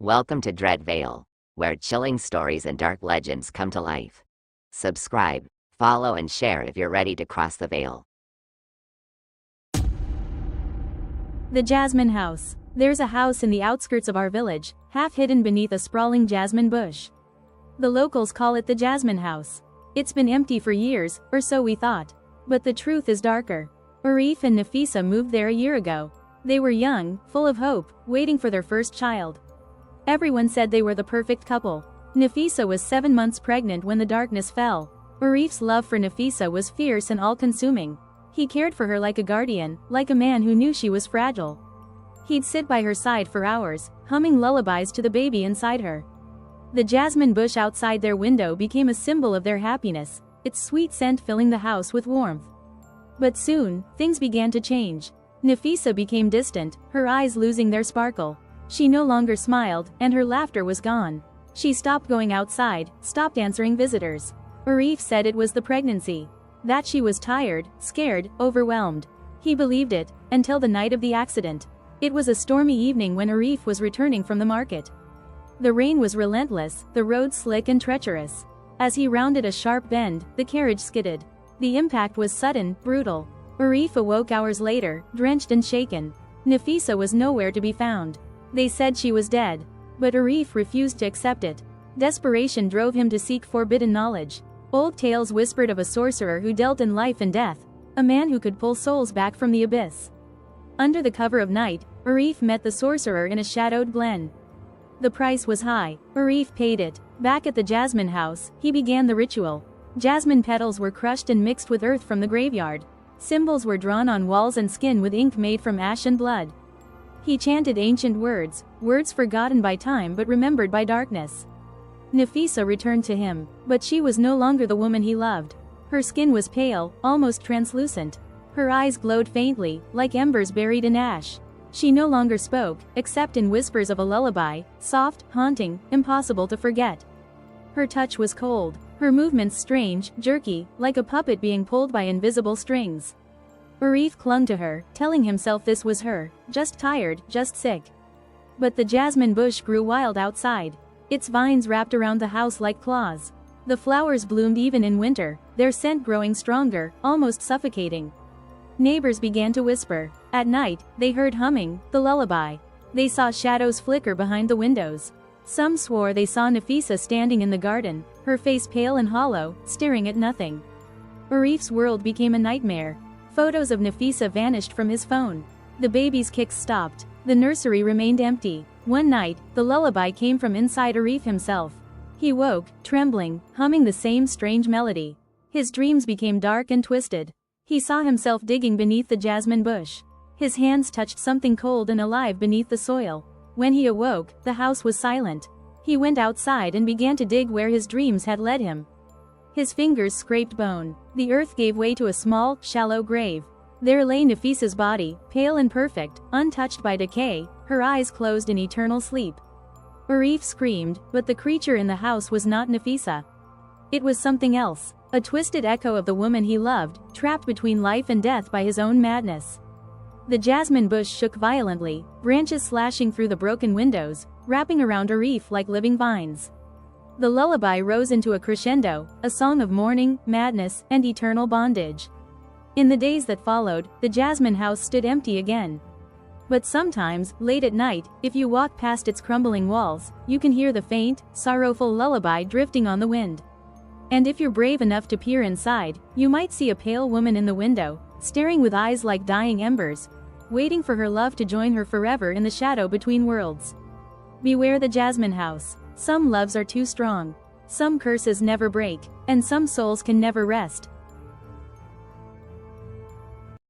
Welcome to Dread Vale, where chilling stories and dark legends come to life. Subscribe, follow, and share if you're ready to cross the veil. The Jasmine House. There's a house in the outskirts of our village, half hidden beneath a sprawling jasmine bush. The locals call it the Jasmine House. It's been empty for years, or so we thought. But the truth is darker. Arif and Nafisa moved there a year ago. They were young, full of hope, waiting for their first child. Everyone said they were the perfect couple. Nafisa was 7 months pregnant when the darkness fell. Arif's love for Nafisa was fierce and all-consuming. He cared for her like a guardian, like a man who knew she was fragile. He'd sit by her side for hours, humming lullabies to the baby inside her. The jasmine bush outside their window became a symbol of their happiness, its sweet scent filling the house with warmth. But soon, things began to change. Nafisa became distant, her eyes losing their sparkle. She no longer smiled, and her laughter was gone. She stopped going outside, stopped answering visitors. Arif said it was the pregnancy. That she was tired, scared, overwhelmed. He believed it, until the night of the accident. It was a stormy evening when Arif was returning from the market. The rain was relentless, the road slick and treacherous. As he rounded a sharp bend, the carriage skidded. The impact was sudden, brutal. Arif awoke hours later, drenched and shaken. Nafisa was nowhere to be found. They said she was dead. But Arif refused to accept it. Desperation drove him to seek forbidden knowledge. Old tales whispered of a sorcerer who dealt in life and death, a man who could pull souls back from the abyss. Under the cover of night, Arif met the sorcerer in a shadowed glen. The price was high. Arif paid it. Back at the Jasmine House, he began the ritual. Jasmine petals were crushed and mixed with earth from the graveyard. Symbols were drawn on walls and skin with ink made from ash and blood. He chanted ancient words, words forgotten by time but remembered by darkness. Nafisa returned to him, but she was no longer the woman he loved. Her skin was pale, almost translucent. Her eyes glowed faintly, like embers buried in ash. She no longer spoke, except in whispers of a lullaby, soft, haunting, impossible to forget. Her touch was cold, her movements strange, jerky, like a puppet being pulled by invisible strings. Arif clung to her, telling himself this was her, just tired, just sick. But the jasmine bush grew wild outside. Its vines wrapped around the house like claws. The flowers bloomed even in winter, their scent growing stronger, almost suffocating. Neighbors began to whisper. At night, they heard humming, the lullaby. They saw shadows flicker behind the windows. Some swore they saw Nafisa standing in the garden, her face pale and hollow, staring at nothing. Arif's world became a nightmare. Photos of Nafisa vanished from his phone. The baby's kicks stopped. The nursery remained empty. One night, the lullaby came from inside Arif himself. He woke, trembling, humming the same strange melody. His dreams became dark and twisted. He saw himself digging beneath the jasmine bush. His hands touched something cold and alive beneath the soil. When he awoke, the house was silent. He went outside and began to dig where his dreams had led him. His fingers scraped bone. The earth gave way to a small, shallow grave. There lay Nafisa's body, pale and perfect, untouched by decay, her eyes closed in eternal sleep. Arif screamed, but the creature in the house was not Nafisa. It was something else, a twisted echo of the woman he loved, trapped between life and death by his own madness. The jasmine bush shook violently, branches slashing through the broken windows, wrapping around Arif like living vines. The lullaby rose into a crescendo, a song of mourning, madness, and eternal bondage. In the days that followed, the Jasmine House stood empty again. But sometimes, late at night, if you walk past its crumbling walls, you can hear the faint, sorrowful lullaby drifting on the wind. And if you're brave enough to peer inside, you might see a pale woman in the window, staring with eyes like dying embers, waiting for her love to join her forever in the shadow between worlds. Beware the Jasmine House. Some loves are too strong. Some curses never break, and some souls can never rest.